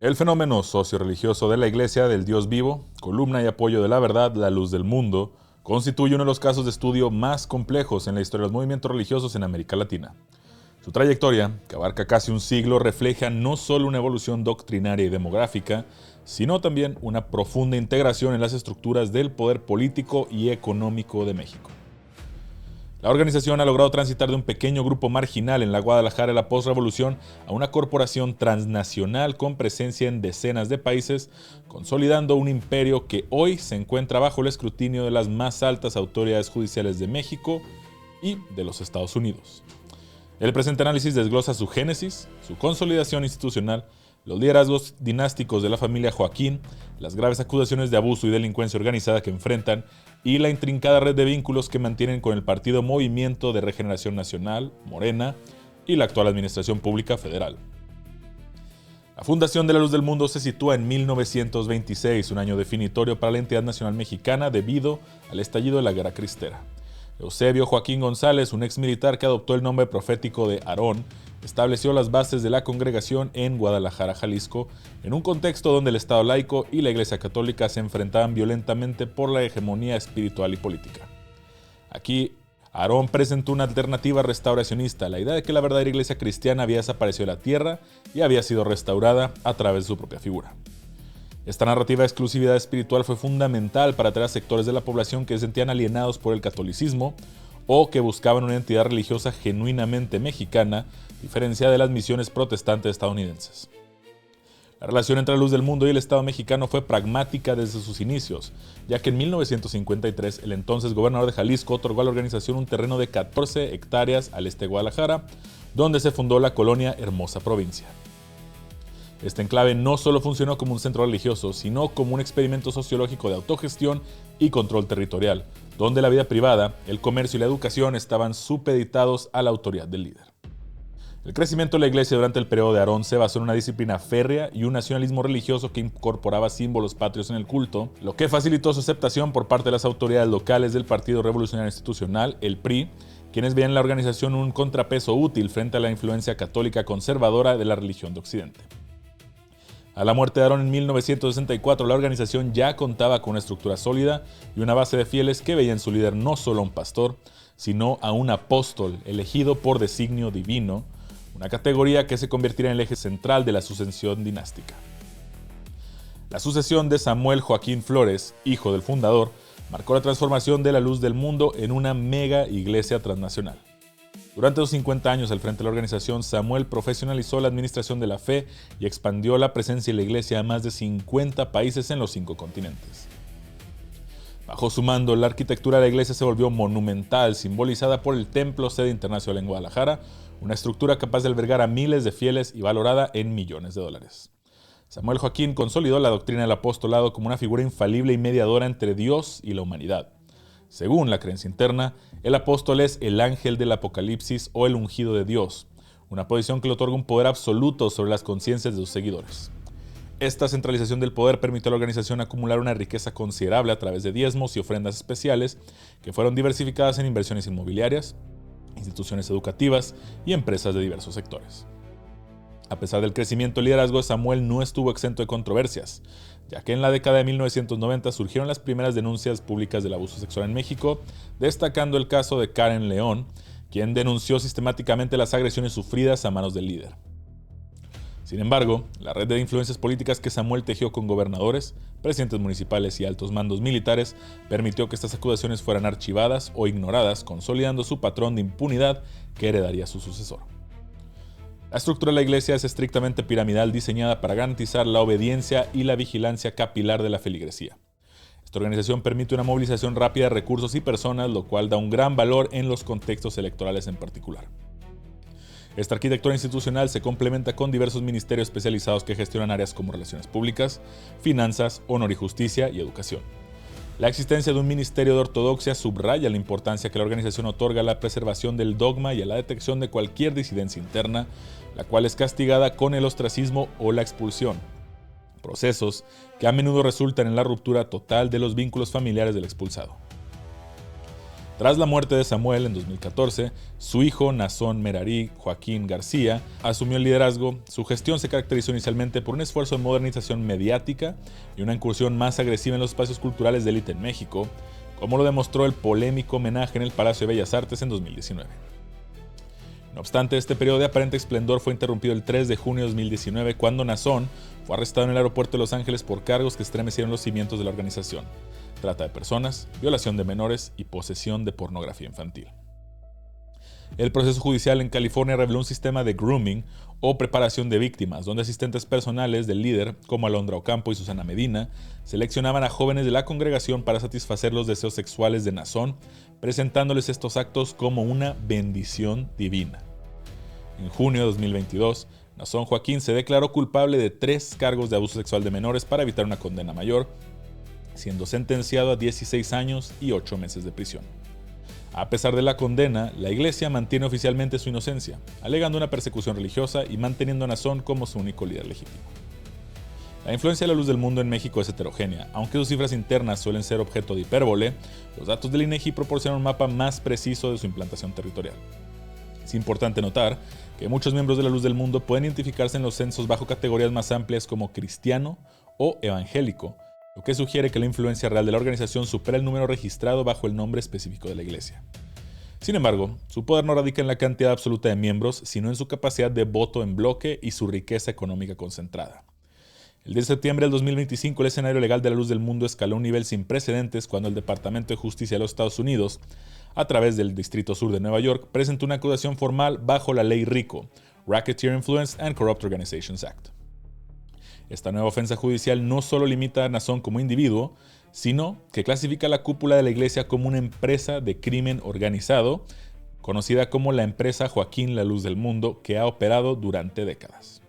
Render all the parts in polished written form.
El fenómeno socio-religioso de la Iglesia del Dios vivo, columna y apoyo de la verdad, la luz del mundo, constituye uno de los casos de estudio más complejos en la historia de los movimientos religiosos en América Latina. Su trayectoria, que abarca casi un siglo, refleja no solo una evolución doctrinaria y demográfica, sino también una profunda integración en las estructuras del poder político y económico de México. La organización ha logrado transitar de un pequeño grupo marginal en la Guadalajara de la postrevolución a una corporación transnacional con presencia en decenas de países, consolidando un imperio que hoy se encuentra bajo el escrutinio de las más altas autoridades judiciales de México y de los Estados Unidos. El presente análisis desglosa su génesis, su consolidación institucional, los liderazgos dinásticos de la familia Joaquín, las graves acusaciones de abuso y delincuencia organizada que enfrentan y la intrincada red de vínculos que mantienen con el partido Movimiento de Regeneración Nacional, Morena, y la actual Administración Pública Federal. La fundación de la Luz del Mundo se sitúa en 1926, un año definitorio para la entidad nacional mexicana debido al estallido de la Guerra Cristera. Eusebio Joaquín González, un exmilitar que adoptó el nombre profético de Aarón, estableció las bases de la congregación en Guadalajara, Jalisco, en un contexto donde el Estado laico y la Iglesia Católica se enfrentaban violentamente por la hegemonía espiritual y política. Aquí, Aarón presentó una alternativa restauracionista, la idea de que la verdadera Iglesia cristiana había desaparecido de la tierra y había sido restaurada a través de su propia figura. Esta narrativa de exclusividad espiritual fue fundamental para atraer a sectores de la población que se sentían alienados por el catolicismo o que buscaban una entidad religiosa genuinamente mexicana, diferenciada de las misiones protestantes estadounidenses. La relación entre la Luz del Mundo y el Estado mexicano fue pragmática desde sus inicios, ya que en 1953 el entonces gobernador de Jalisco otorgó a la organización un terreno de 14 hectáreas al este de Guadalajara, donde se fundó la colonia Hermosa Provincia. Este enclave no solo funcionó como un centro religioso, sino como un experimento sociológico de autogestión y control territorial, donde la vida privada, el comercio y la educación estaban supeditados a la autoridad del líder. El crecimiento de la iglesia durante el periodo de Aarón se basó en una disciplina férrea y un nacionalismo religioso que incorporaba símbolos patrios en el culto, lo que facilitó su aceptación por parte de las autoridades locales del Partido Revolucionario Institucional, el PRI, quienes veían en la organización un contrapeso útil frente a la influencia católica conservadora de la religión de Occidente. A la muerte de Aarón en 1964, la organización ya contaba con una estructura sólida y una base de fieles que veían en su líder no solo a un pastor, sino a un apóstol elegido por designio divino, una categoría que se convertiría en el eje central de la sucesión dinástica. La sucesión de Samuel Joaquín Flores, hijo del fundador, marcó la transformación de la Luz del Mundo en una mega iglesia transnacional. Durante los 50 años al frente de la organización, Samuel profesionalizó la administración de la fe y expandió la presencia de la iglesia a más de 50 países en los 5 continentes. Bajo su mando, la arquitectura de la iglesia se volvió monumental, simbolizada por el Templo Sede Internacional en Guadalajara, una estructura capaz de albergar a miles de fieles y valorada en millones de dólares. Samuel Joaquín consolidó la doctrina del apostolado como una figura infalible y mediadora entre Dios y la humanidad. Según la creencia interna, el apóstol es el ángel del Apocalipsis o el ungido de Dios, una posición que le otorga un poder absoluto sobre las conciencias de sus seguidores. Esta centralización del poder permitió a la organización acumular una riqueza considerable a través de diezmos y ofrendas especiales que fueron diversificadas en inversiones inmobiliarias, instituciones educativas y empresas de diversos sectores. A pesar del crecimiento y liderazgo de Samuel, no estuvo exento de controversias, ya que en la década de 1990 surgieron las primeras denuncias públicas del abuso sexual en México, destacando el caso de Karen León, quien denunció sistemáticamente las agresiones sufridas a manos del líder. Sin embargo, la red de influencias políticas que Samuel tejió con gobernadores, presidentes municipales y altos mandos militares permitió que estas acusaciones fueran archivadas o ignoradas, consolidando su patrón de impunidad que heredaría su sucesor. La estructura de la iglesia es estrictamente piramidal, diseñada para garantizar la obediencia y la vigilancia capilar de la feligresía. Esta organización permite una movilización rápida de recursos y personas, lo cual da un gran valor en los contextos electorales en particular. Esta arquitectura institucional se complementa con diversos ministerios especializados que gestionan áreas como relaciones públicas, finanzas, honor y justicia y educación. La existencia de un ministerio de ortodoxia subraya la importancia que la organización otorga a la preservación del dogma y a la detección de cualquier disidencia interna, la cual es castigada con el ostracismo o la expulsión, procesos que a menudo resultan en la ruptura total de los vínculos familiares del expulsado. Tras la muerte de Samuel en 2014, su hijo Naasón Merari Joaquín García asumió el liderazgo. Su gestión se caracterizó inicialmente por un esfuerzo de modernización mediática y una incursión más agresiva en los espacios culturales de élite en México, como lo demostró el polémico homenaje en el Palacio de Bellas Artes en 2019. No obstante, este periodo de aparente esplendor fue interrumpido el 3 de junio de 2019 cuando Naasón fue arrestado en el aeropuerto de Los Ángeles por cargos que estremecieron los cimientos de la organización: trata de personas, violación de menores y posesión de pornografía infantil. El proceso judicial en California reveló un sistema de grooming o preparación de víctimas, donde asistentes personales del líder, como Alondra Ocampo y Susana Medina, seleccionaban a jóvenes de la congregación para satisfacer los deseos sexuales de Naasón, presentándoles estos actos como una bendición divina. En junio de 2022, Naasón Joaquín se declaró culpable de 3 cargos de abuso sexual de menores para evitar una condena mayor, siendo sentenciado a 16 años y 8 meses de prisión. A pesar de la condena, la Iglesia mantiene oficialmente su inocencia, alegando una persecución religiosa y manteniendo a Naasón como su único líder legítimo. La influencia de la luz del mundo en México es heterogénea. Aunque sus cifras internas suelen ser objeto de hipérbole, los datos del INEGI proporcionan un mapa más preciso de su implantación territorial. Es importante notar que muchos miembros de la luz del mundo pueden identificarse en los censos bajo categorías más amplias como cristiano o evangélico, lo que sugiere que la influencia real de la organización supera el número registrado bajo el nombre específico de la Iglesia. Sin embargo, su poder no radica en la cantidad absoluta de miembros, sino en su capacidad de voto en bloque y su riqueza económica concentrada. El 10 de septiembre del 2025, el escenario legal de la luz del mundo escaló a un nivel sin precedentes cuando el Departamento de Justicia de los Estados Unidos, a través del Distrito Sur de Nueva York, presentó una acusación formal bajo la ley RICO, Racketeer Influenced and Corrupt Organizations Act. Esta nueva ofensa judicial no solo limita a Naasón como individuo, sino que clasifica a la cúpula de la Iglesia como una empresa de crimen organizado, conocida como la empresa Joaquín La Luz del Mundo, que ha operado durante décadas.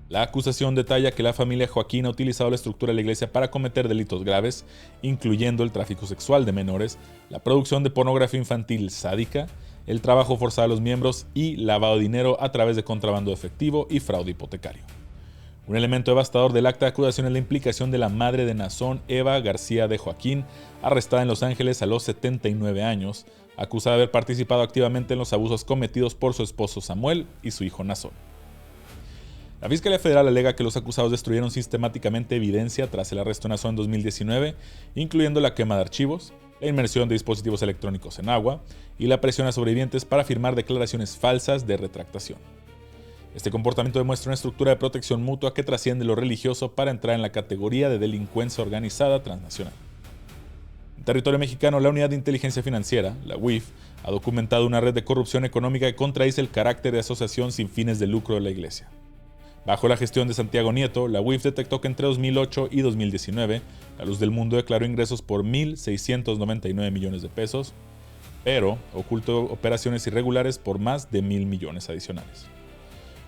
La acusación detalla que la familia Joaquín ha utilizado la estructura de la Iglesia para cometer delitos graves, incluyendo el tráfico sexual de menores, la producción de pornografía infantil sádica, el trabajo forzado a los miembros y lavado de dinero a través de contrabando de efectivo y fraude hipotecario. Un elemento devastador del acta de acusación es la implicación de la madre de Naasón, Eva García de Joaquín, arrestada en Los Ángeles a los 79 años, acusada de haber participado activamente en los abusos cometidos por su esposo Samuel y su hijo Naasón. La Fiscalía Federal alega que los acusados destruyeron sistemáticamente evidencia tras el arresto de Naasón en 2019, incluyendo la quema de archivos, la inmersión de dispositivos electrónicos en agua y la presión a sobrevivientes para firmar declaraciones falsas de retractación. Este comportamiento demuestra una estructura de protección mutua que trasciende lo religioso para entrar en la categoría de delincuencia organizada transnacional. En territorio mexicano, la Unidad de Inteligencia Financiera, la UIF, ha documentado una red de corrupción económica que contradice el carácter de asociación sin fines de lucro de la Iglesia. Bajo la gestión de Santiago Nieto, la UIF detectó que entre 2008 y 2019, la Luz del Mundo declaró ingresos por 1.699 millones de pesos, pero ocultó operaciones irregulares por más de 1.000 millones adicionales.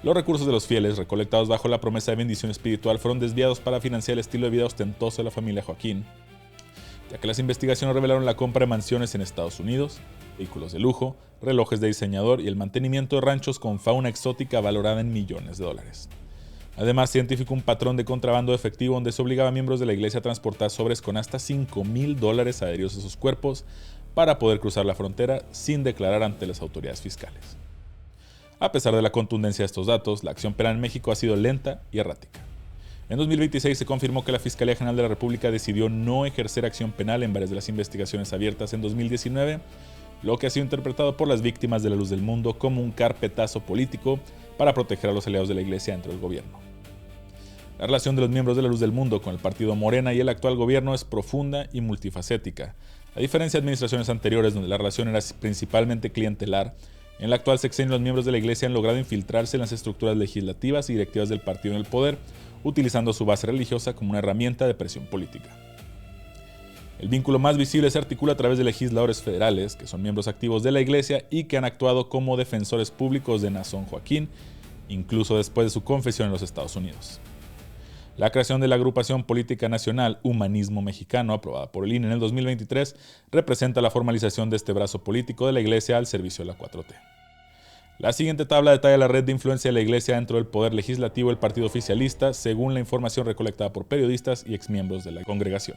Los recursos de los fieles, recolectados bajo la promesa de bendición espiritual, fueron desviados para financiar el estilo de vida ostentoso de la familia Joaquín, ya que las investigaciones revelaron la compra de mansiones en Estados Unidos, vehículos de lujo, relojes de diseñador y el mantenimiento de ranchos con fauna exótica valorada en millones de dólares. Además, se identificó un patrón de contrabando de efectivo donde se obligaba a miembros de la iglesia a transportar sobres con hasta $5,000 adheridos a sus cuerpos para poder cruzar la frontera sin declarar ante las autoridades fiscales. A pesar de la contundencia de estos datos, la acción penal en México ha sido lenta y errática. En 2026 se confirmó que la Fiscalía General de la República decidió no ejercer acción penal en varias de las investigaciones abiertas en 2019, lo que ha sido interpretado por las víctimas de la Luz del Mundo como un carpetazo político para proteger a los aliados de la Iglesia dentro del gobierno. La relación de los miembros de la Luz del Mundo con el partido Morena y el actual gobierno es profunda y multifacética. A diferencia de administraciones anteriores donde la relación era principalmente clientelar, en el actual sexenio los miembros de la Iglesia han logrado infiltrarse en las estructuras legislativas y directivas del partido en el poder, utilizando su base religiosa como una herramienta de presión política. El vínculo más visible se articula a través de legisladores federales, que son miembros activos de la Iglesia y que han actuado como defensores públicos de Naasón Joaquín, incluso después de su confesión en los Estados Unidos. La creación de la agrupación política nacional Humanismo Mexicano, aprobada por el INE en el 2023, representa la formalización de este brazo político de la Iglesia al servicio de la 4T. La siguiente tabla detalla la red de influencia de la Iglesia dentro del poder legislativo del partido oficialista, según la información recolectada por periodistas y exmiembros de la congregación.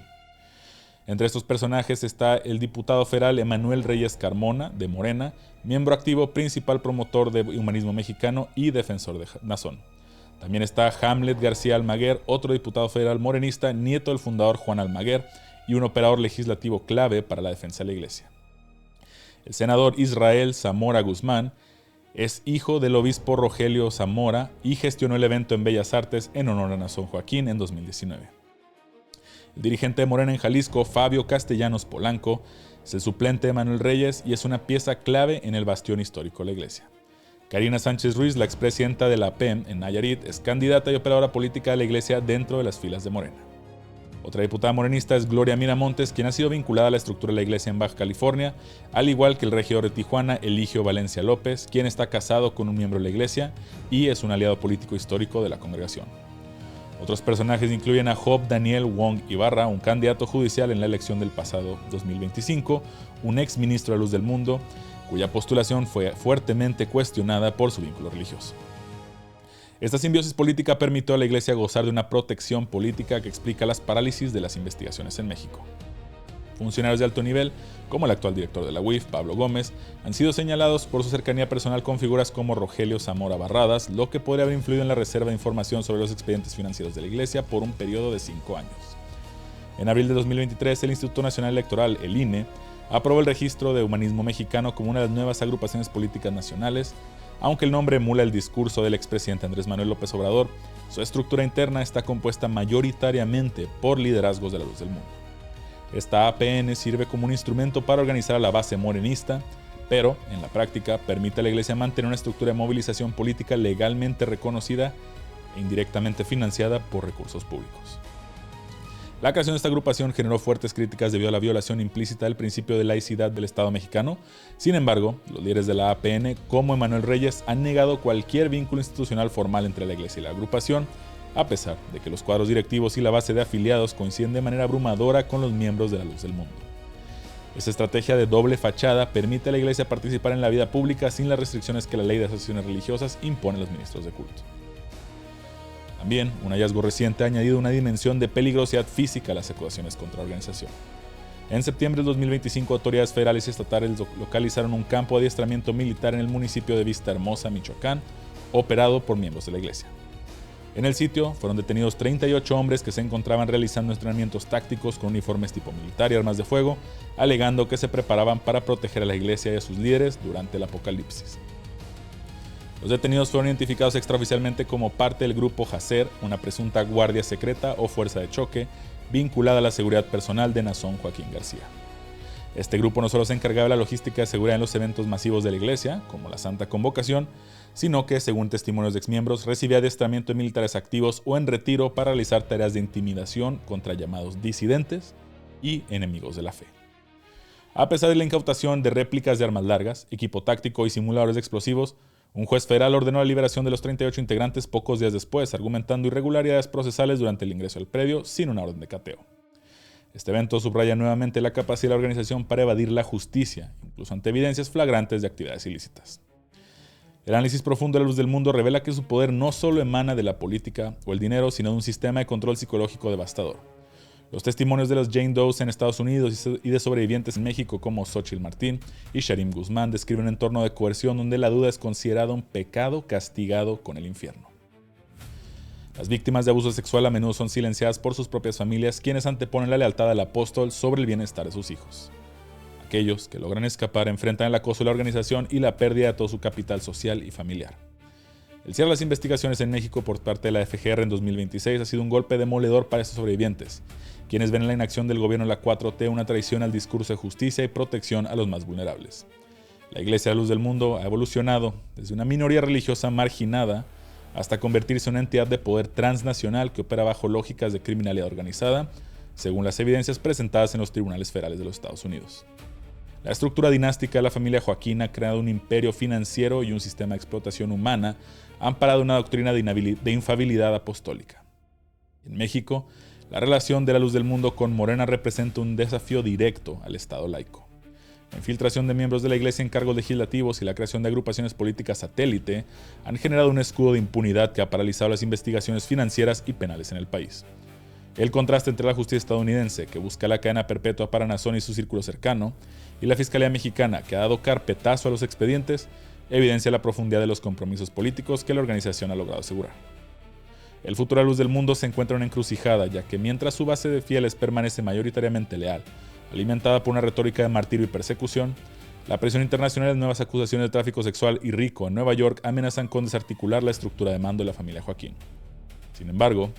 Entre estos personajes está el diputado federal Emanuel Reyes Carmona, de Morena, miembro activo, principal promotor de humanismo mexicano y defensor de Nazón. También está Hamlet García Almaguer, otro diputado federal morenista, nieto del fundador Juan Almaguer y un operador legislativo clave para la defensa de la Iglesia. El senador Israel Zamora Guzmán es hijo del obispo Rogelio Zamora y gestionó el evento en Bellas Artes en honor a Nazón Joaquín en 2019. El dirigente de Morena en Jalisco, Fabio Castellanos Polanco, es el suplente de Manuel Reyes y es una pieza clave en el bastión histórico de la Iglesia. Karina Sánchez Ruiz, la expresidenta de la PEM en Nayarit, es candidata y operadora política de la Iglesia dentro de las filas de Morena. Otra diputada morenista es Gloria Miramontes, quien ha sido vinculada a la estructura de la Iglesia en Baja California, al igual que el regidor de Tijuana, Eligio Valencia López, quien está casado con un miembro de la Iglesia y es un aliado político histórico de la congregación. Otros personajes incluyen a Job Daniel Wong Ibarra, un candidato judicial en la elección del pasado 2025, un ex ministro de Luz del Mundo, cuya postulación fue fuertemente cuestionada por su vínculo religioso. Esta simbiosis política permitió a la Iglesia gozar de una protección política que explica las parálisis de las investigaciones en México. Funcionarios de alto nivel, como el actual director de la UIF, Pablo Gómez, han sido señalados por su cercanía personal con figuras como Rogelio Zamora Barradas, lo que podría haber influido en la reserva de información sobre los expedientes financieros de la Iglesia por un periodo de 5 años. En abril de 2023, el Instituto Nacional Electoral, el INE, aprobó el registro de Humanismo Mexicano como una de las nuevas agrupaciones políticas nacionales. Aunque el nombre emula el discurso del expresidente Andrés Manuel López Obrador, su estructura interna está compuesta mayoritariamente por liderazgos de la Luz del Mundo. Esta APN sirve como un instrumento para organizar a la base morenista, pero, en la práctica, permite a la Iglesia mantener una estructura de movilización política legalmente reconocida e indirectamente financiada por recursos públicos. La creación de esta agrupación generó fuertes críticas debido a la violación implícita del principio de laicidad del Estado mexicano. Sin embargo, los líderes de la APN, como Emanuel Reyes, han negado cualquier vínculo institucional formal entre la Iglesia y la agrupación, a pesar de que los cuadros directivos y la base de afiliados coinciden de manera abrumadora con los miembros de la Luz del Mundo. Esta estrategia de doble fachada permite a la Iglesia participar en la vida pública sin las restricciones que la ley de asociaciones religiosas impone a los ministros de culto. También, un hallazgo reciente ha añadido una dimensión de peligrosidad física a las acusaciones contra la organización. En septiembre de 2025, autoridades federales y estatales localizaron un campo de adiestramiento militar en el municipio de Vista Hermosa, Michoacán, operado por miembros de la Iglesia. En el sitio fueron detenidos 38 hombres que se encontraban realizando entrenamientos tácticos con uniformes tipo militar y armas de fuego, alegando que se preparaban para proteger a la Iglesia y a sus líderes durante el apocalipsis. Los detenidos fueron identificados extraoficialmente como parte del grupo Jacer, una presunta guardia secreta o fuerza de choque vinculada a la seguridad personal de Nazón Joaquín García. Este grupo no solo se encargaba de la logística de seguridad en los eventos masivos de la Iglesia, como la Santa Convocación, sino que, según testimonios de exmiembros, recibía adiestramiento de militares activos o en retiro para realizar tareas de intimidación contra llamados disidentes y enemigos de la fe. A pesar de la incautación de réplicas de armas largas, equipo táctico y simuladores de explosivos, un juez federal ordenó la liberación de los 38 integrantes pocos días después, argumentando irregularidades procesales durante el ingreso al predio sin una orden de cateo. Este evento subraya nuevamente la capacidad de la organización para evadir la justicia, incluso ante evidencias flagrantes de actividades ilícitas. El análisis profundo de la Luz del Mundo revela que su poder no solo emana de la política o el dinero, sino de un sistema de control psicológico devastador. Los testimonios de los Jane Does en Estados Unidos y de sobrevivientes en México como Xóchitl Martín y Sharim Guzmán describen un entorno de coerción donde la duda es considerada un pecado castigado con el infierno. Las víctimas de abuso sexual a menudo son silenciadas por sus propias familias, quienes anteponen la lealtad al apóstol sobre el bienestar de sus hijos. Aquellos que logran escapar enfrentan el acoso de la organización y la pérdida de todo su capital social y familiar. El cierre de las investigaciones en México por parte de la FGR en 2026 ha sido un golpe demoledor para estos sobrevivientes, quienes ven en la inacción del gobierno de la 4T una traición al discurso de justicia y protección a los más vulnerables. La Iglesia de la Luz del Mundo ha evolucionado desde una minoría religiosa marginada hasta convertirse en una entidad de poder transnacional que opera bajo lógicas de criminalidad organizada, según las evidencias presentadas en los tribunales federales de los Estados Unidos. La estructura dinástica de la familia Joaquín ha creado un imperio financiero y un sistema de explotación humana amparado en una doctrina de infabilidad apostólica. En México, la relación de la Luz del Mundo con Morena representa un desafío directo al Estado laico. La infiltración de miembros de la Iglesia en cargos legislativos y la creación de agrupaciones políticas satélite han generado un escudo de impunidad que ha paralizado las investigaciones financieras y penales en el país. El contraste entre la justicia estadounidense, que busca la cadena perpetua para Nazón y su círculo cercano, y la Fiscalía mexicana, que ha dado carpetazo a los expedientes, evidencia la profundidad de los compromisos políticos que la organización ha logrado asegurar. El futuro a luz del mundo se encuentra en una encrucijada, ya que mientras su base de fieles permanece mayoritariamente leal, alimentada por una retórica de martirio y persecución, la presión internacional y nuevas acusaciones de tráfico sexual y rico en Nueva York amenazan con desarticular la estructura de mando de la familia Joaquín. Sin embargo,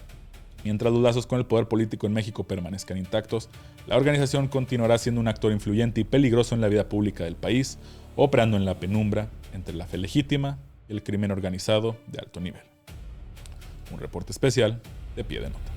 mientras los lazos con el poder político en México permanezcan intactos, la organización continuará siendo un actor influyente y peligroso en la vida pública del país, operando en la penumbra entre la fe legítima y el crimen organizado de alto nivel. Un reporte especial de Pie de Nota.